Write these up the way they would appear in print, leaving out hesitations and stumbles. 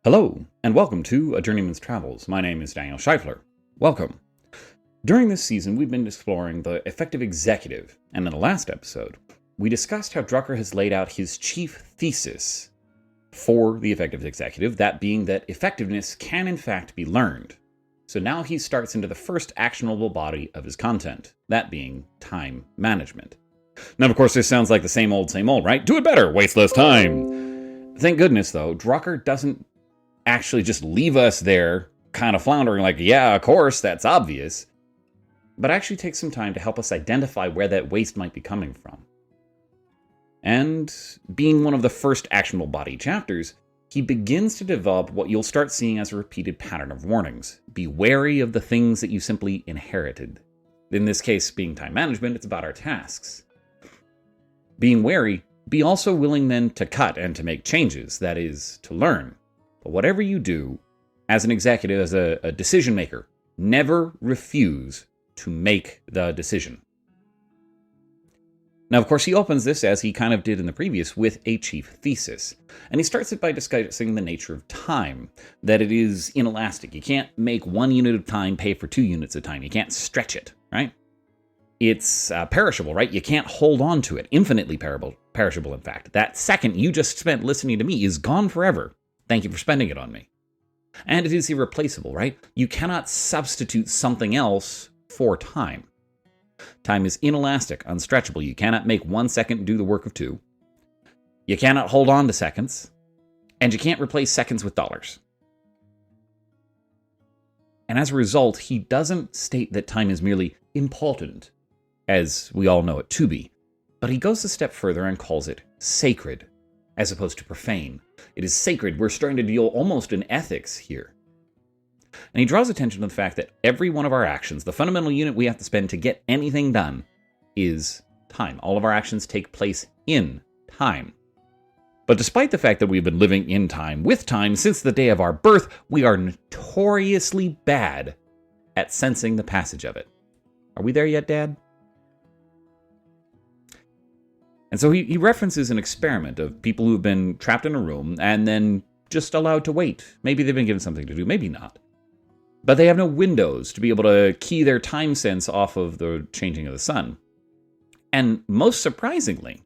Hello, and welcome to A Journeyman's Travels. My name is Daniel Scheifler. Welcome. During this season, we've been exploring the effective executive, and in the last episode, we discussed how Drucker has laid out his chief thesis for the effective executive, that being that effectiveness can in fact be learned. So now he starts into the first actionable body of his content, that being time management. Now, of course, this sounds like the same old, right? Do it better, waste less time. Thank goodness, though, Drucker doesn't actually just leave us there kind of floundering like, yeah, of course, that's obvious, but actually takes some time to help us identify where that waste might be coming from. And being one of the first actionable body chapters, he begins to develop what you'll start seeing as a repeated pattern of warnings. Be wary of the things that you simply inherited. In this case, being time management, it's about our tasks. Being wary, be also willing then to cut and to make changes, that is, to learn. But whatever you do, as an executive, as a decision maker, never refuse to make the decision. Now, of course, he opens this, as he kind of did in the previous, with a chief thesis. And he starts it by discussing the nature of time, that it is inelastic. You can't make 1 unit of time pay for 2 units of time. You can't stretch it, right? It's perishable, right? You can't hold on to it. Infinitely perishable, in fact. That second you just spent listening to me is gone forever. Thank you for spending it on me. And it is irreplaceable, right? You cannot substitute something else for time. Time is inelastic, unstretchable. You cannot make 1 second do the work of 2. You cannot hold on to seconds. And you can't replace seconds with dollars. And as a result, he doesn't state that time is merely important, as we all know it to be, but he goes a step further and calls it sacred, as opposed to profane. It is sacred. We're starting to deal almost in ethics here. And he draws attention to the fact that every one of our actions, the fundamental unit we have to spend to get anything done, is time. All of our actions take place in time. But despite the fact that we've been living in time, with time, since the day of our birth, we are notoriously bad at sensing the passage of it. Are we there yet, Dad? And so he references an experiment of people who've been trapped in a room and then just allowed to wait. Maybe they've been given something to do, maybe not. But they have no windows to be able to key their time sense off of the changing of the sun. And most surprisingly,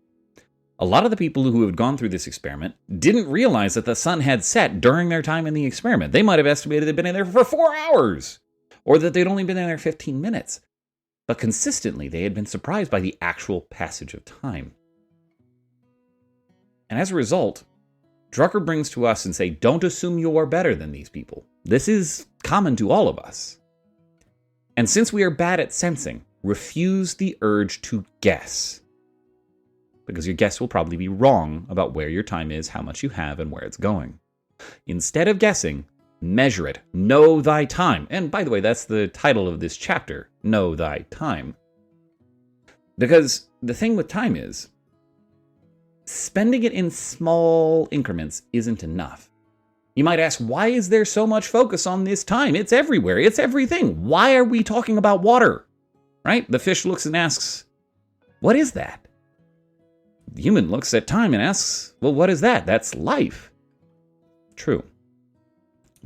a lot of the people who had gone through this experiment didn't realize that the sun had set during their time in the experiment. They might have estimated they'd been in there for 4 hours, or that they'd only been in there 15 minutes. But consistently, they had been surprised by the actual passage of time. And as a result, Drucker brings to us and say, don't assume you are better than these people. This is common to all of us. And since we are bad at sensing, refuse the urge to guess. Because your guess will probably be wrong about where your time is, how much you have, and where it's going. Instead of guessing, measure it. Know thy time. And by the way, that's the title of this chapter, Know Thy Time. Because the thing with time is, spending it in small increments isn't enough. You might ask, why is there so much focus on this time? It's everywhere. It's everything. Why are we talking about water? Right? The fish looks and asks, what is that? The human looks at time and asks, well, what is that? That's life. True.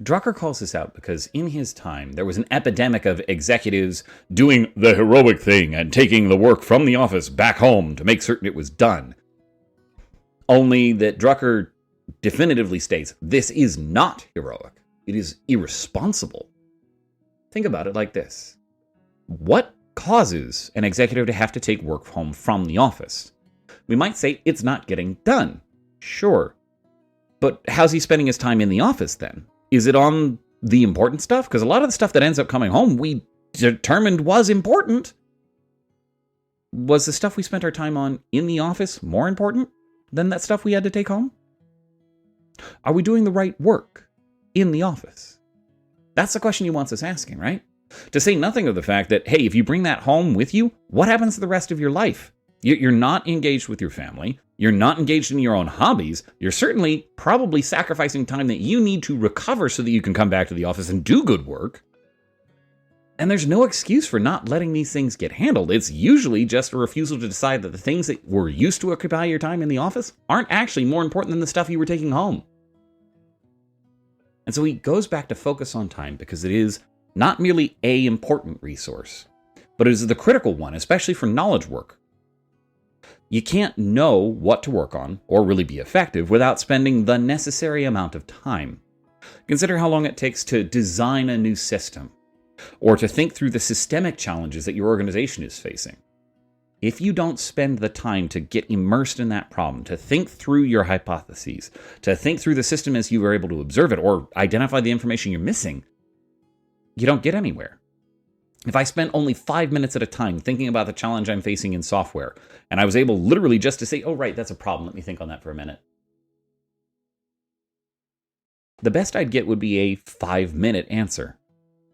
Drucker calls this out because in his time, there was an epidemic of executives doing the heroic thing and taking the work from the office back home to make certain it was done. Only that Drucker definitively states, this is not heroic. It is irresponsible. Think about it like this. What causes an executive to have to take work home from the office? We might say it's not getting done. Sure. But how's he spending his time in the office then? Is it on the important stuff? Because a lot of the stuff that ends up coming home, we determined was important. Was the stuff we spent our time on in the office more important than that stuff we had to take home? Are we doing the right work in the office? That's the question he wants us asking, right? To say nothing of the fact that, hey, if you bring that home with you, what happens to the rest of your life? You're not engaged with your family. You're not engaged in your own hobbies. You're certainly probably sacrificing time that you need to recover so that you can come back to the office and do good work. And there's no excuse for not letting these things get handled. It's usually just a refusal to decide that the things that were used to occupy your time in the office aren't actually more important than the stuff you were taking home. And so he goes back to focus on time because it is not merely a important resource, but it is the critical one, especially for knowledge work. You can't know what to work on, or really be effective, without spending the necessary amount of time. Consider how long it takes to design a new system, or to think through the systemic challenges that your organization is facing. If you don't spend the time to get immersed in that problem, to think through your hypotheses, to think through the system as you are able to observe it, or identify the information you're missing, you don't get anywhere. If I spent only 5 minutes at a time thinking about the challenge I'm facing in software, and I was able literally just to say, oh, right, that's a problem, let me think on that for a minute, the best I'd get would be a 5-minute answer.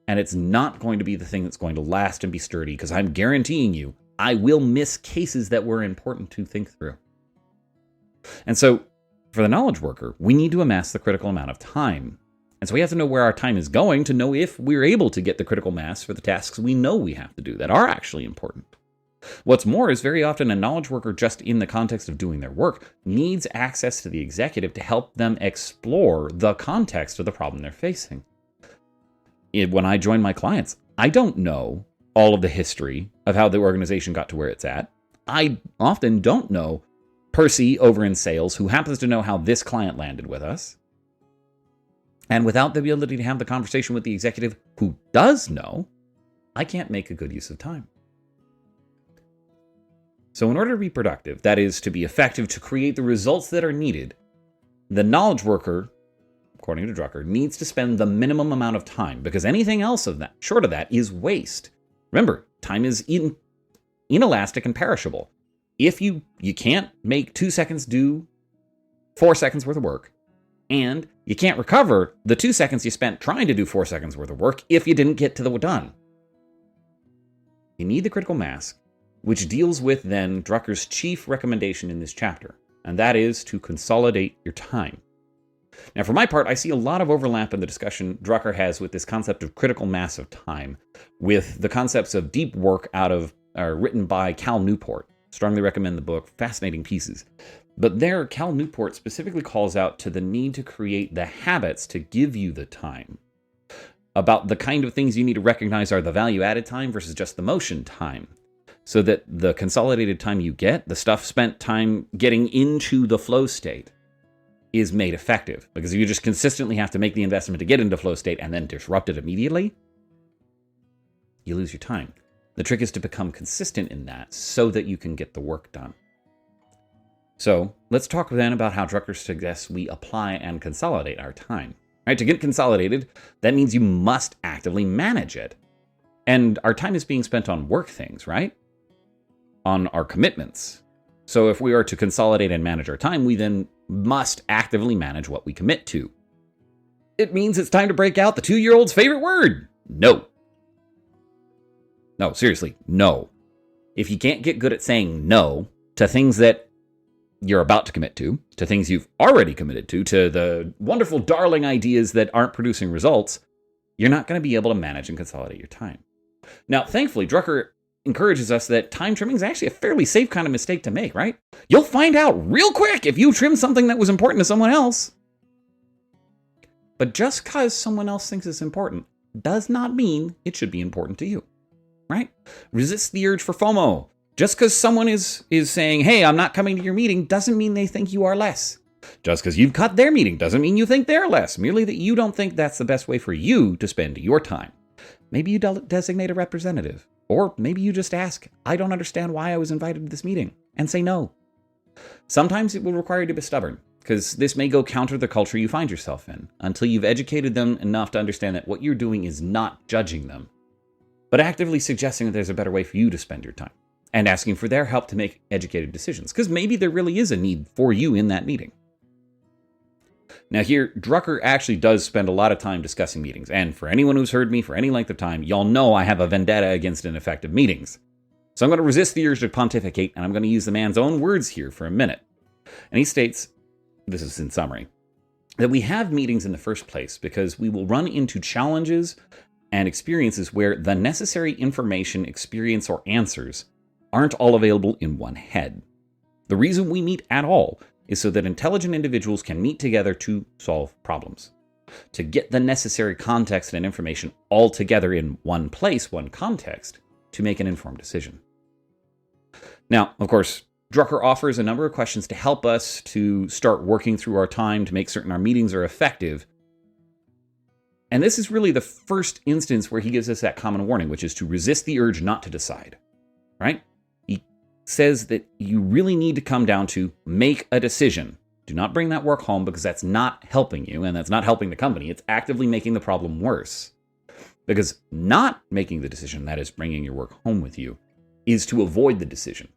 And it's not going to be the thing that's going to last and be sturdy, because I'm guaranteeing you, I will miss cases that were important to think through. And so, for the knowledge worker, we need to amass the critical amount of time. And so we have to know where our time is going to know if we're able to get the critical mass for the tasks we know we have to do that are actually important. What's more is very often a knowledge worker, just in the context of doing their work, needs access to the executive to help them explore the context of the problem they're facing. When I join my clients, I don't know all of the history of how the organization got to where it's at. I often don't know Percy over in sales, who happens to know how this client landed with us. And without the ability to have the conversation with the executive who does know, I can't make a good use of time. So in order to be productive, that is, to be effective, to create the results that are needed, the knowledge worker, according to Drucker, needs to spend the minimum amount of time, because anything else of that, short of that, is waste. Remember, time is inelastic and perishable. If you can't make 2 seconds do 4 seconds worth of work, and you can't recover the 2 seconds you spent trying to do 4 seconds worth of work if you didn't get to the done. You need the critical mass, which deals with then Drucker's chief recommendation in this chapter, and that is to consolidate your time. Now, for my part, I see a lot of overlap in the discussion Drucker has with this concept of critical mass of time, with the concepts of deep work written by Cal Newport. Strongly recommend the book, fascinating pieces. But there, Cal Newport specifically calls out to the need to create the habits to give you the time, about the kind of things you need to recognize are the value-added time versus just the motion time, so that the consolidated time you get, the stuff spent time getting into the flow state, is made effective. Because if you just consistently have to make the investment to get into flow state and then disrupt it immediately, you lose your time. The trick is to become consistent in that so that you can get the work done. So let's talk then about how Drucker suggests we apply and consolidate our time. Right, to get consolidated, that means you must actively manage it. And our time is being spent on work things, right? On our commitments. So if we are to consolidate and manage our time, we then must actively manage what we commit to. It means it's time to break out the 2-year-old's favorite word. No. No, seriously, no. If you can't get good at saying no to things that you're about to commit to things you've already committed to the wonderful, darling ideas that aren't producing results, you're not going to be able to manage and consolidate your time. Now, thankfully, Drucker encourages us that time trimming is actually a fairly safe kind of mistake to make, right? You'll find out real quick if you trim something that was important to someone else. But just because someone else thinks it's important does not mean it should be important to you, right? Resist the urge for FOMO. Just because someone is saying, hey, I'm not coming to your meeting, doesn't mean they think you are less. Just because you've cut their meeting doesn't mean you think they're less, merely that you don't think that's the best way for you to spend your time. Maybe you designate a representative, or maybe you just ask, I don't understand why I was invited to this meeting, and say no. Sometimes it will require you to be stubborn, because this may go counter the culture you find yourself in, until you've educated them enough to understand that what you're doing is not judging them, but actively suggesting that there's a better way for you to spend your time, and asking for their help to make educated decisions, because maybe there really is a need for you in that meeting. Now here, Drucker actually does spend a lot of time discussing meetings, and for anyone who's heard me for any length of time, y'all know I have a vendetta against ineffective meetings. So I'm going to resist the urge to pontificate, and I'm going to use the man's own words here for a minute. And he states, this is in summary, that we have meetings in the first place because we will run into challenges and experiences where the necessary information, experience, or answers aren't all available in one head. The reason we meet at all is so that intelligent individuals can meet together to solve problems. to get the necessary context and information all together in one place, one context, to make an informed decision. Now, of course, Drucker offers a number of questions to help us to start working through our time to make certain our meetings are effective. And this is really the first instance where he gives us that common warning, which is to resist the urge not to decide, right? He says that you really need to come down to make a decision. Do not bring that work home, because that's not helping you and that's not helping the company. It's actively making the problem worse. Because not making the decision, that is bringing your work home with you, is to avoid the decision.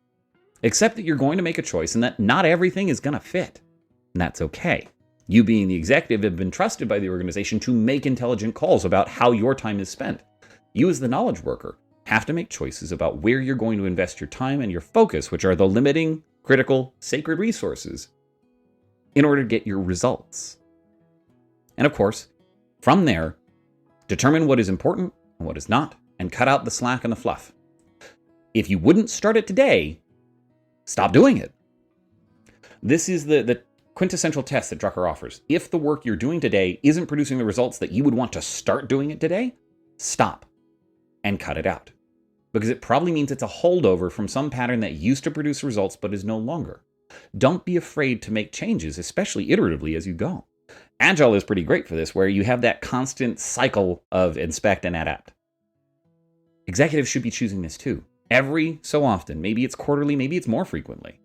Accept that you're going to make a choice and that not everything is going to fit. And that's okay. You, being the executive, have been trusted by the organization to make intelligent calls about how your time is spent. You, as the knowledge worker, have to make choices about where you're going to invest your time and your focus, which are the limiting, critical, sacred resources, in order to get your results. And of course, from there, determine what is important and what is not, and cut out the slack and the fluff. If you wouldn't start it today, stop doing it. This is the quintessential test that Drucker offers. If the work you're doing today isn't producing the results that you would want to start doing it today, stop and cut it out. Because it probably means it's a holdover from some pattern that used to produce results but is no longer. Don't be afraid to make changes, especially iteratively as you go. Agile is pretty great for this, where you have that constant cycle of inspect and adapt. Executives should be choosing this too. Every so often, maybe it's quarterly, maybe it's more frequently,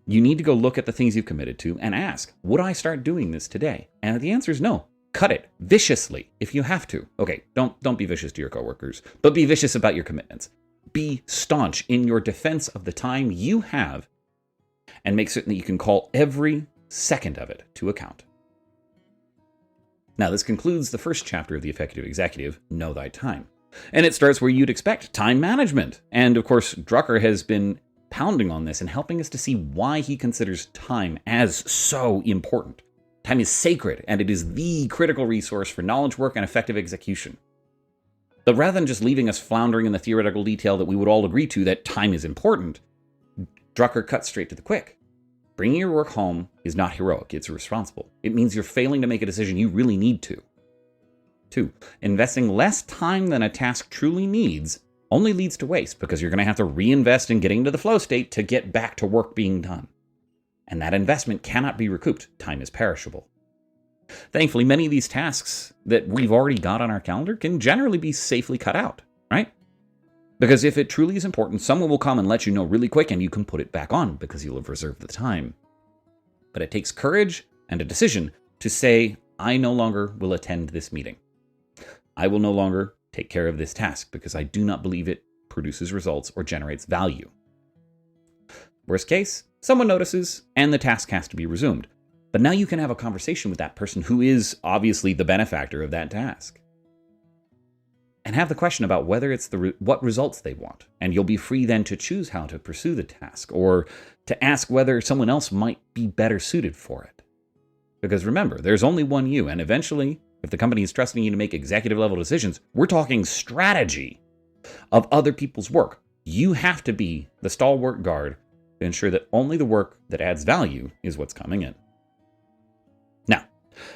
you need to go look at the things you've committed to and ask, would I start doing this today? And the answer is no. Cut it viciously if you have to. Okay, don't be vicious to your coworkers, but be vicious about your commitments. Be staunch in your defense of the time you have, and make certain that you can call every second of it to account. Now, this concludes the first chapter of The Effective Executive, Know Thy Time. And it starts where you'd expect, time management. And of course, Drucker has been pounding on this and helping us to see why he considers time as so important. Time is sacred, and it is the critical resource for knowledge work and effective execution. But rather than just leaving us floundering in the theoretical detail that we would all agree to that time is important, Drucker cuts straight to the quick. Bringing your work home is not heroic, it's irresponsible. It means you're failing to make a decision you really need to. 2, investing less time than a task truly needs only leads to waste, because you're going to have to reinvest in getting into the flow state to get back to work being done. And that investment cannot be recouped. Time is perishable. Thankfully, many of these tasks that we've already got on our calendar can generally be safely cut out, right? Because if it truly is important, someone will come and let you know really quick, and you can put it back on because you'll have reserved the time. But it takes courage and a decision to say, I no longer will attend this meeting. I will no longer take care of this task because I do not believe it produces results or generates value. Worst case, someone notices and the task has to be resumed. But now you can have a conversation with that person who is obviously the benefactor of that task, and have the question about whether it's what results they want. And you'll be free then to choose how to pursue the task, or to ask whether someone else might be better suited for it. Because remember, there's only one you, and eventually, if the company is trusting you to make executive level decisions, we're talking strategy of other people's work. You have to be the stalwart guard to ensure that only the work that adds value is what's coming in. Now,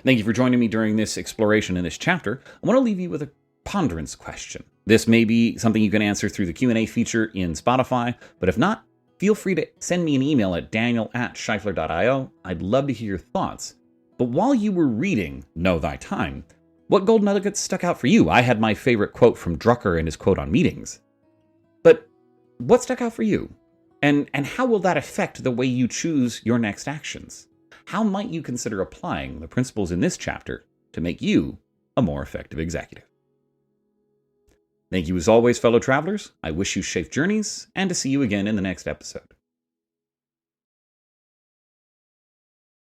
thank you for joining me during this exploration in this chapter. I want to leave you with a ponderance question. This may be something you can answer through the Q&A feature in Spotify, but if not, feel free to send me an email at daniel@scheifler.io. I'd love to hear your thoughts. But while you were reading Know Thy Time, what gold nuggets stuck out for you? I had my favorite quote from Drucker and his quote on meetings. But what stuck out for you? And how will that affect the way you choose your next actions? How might you consider applying the principles in this chapter to make you a more effective executive? Thank you as always, fellow travelers. I wish you safe journeys, and to see you again in the next episode.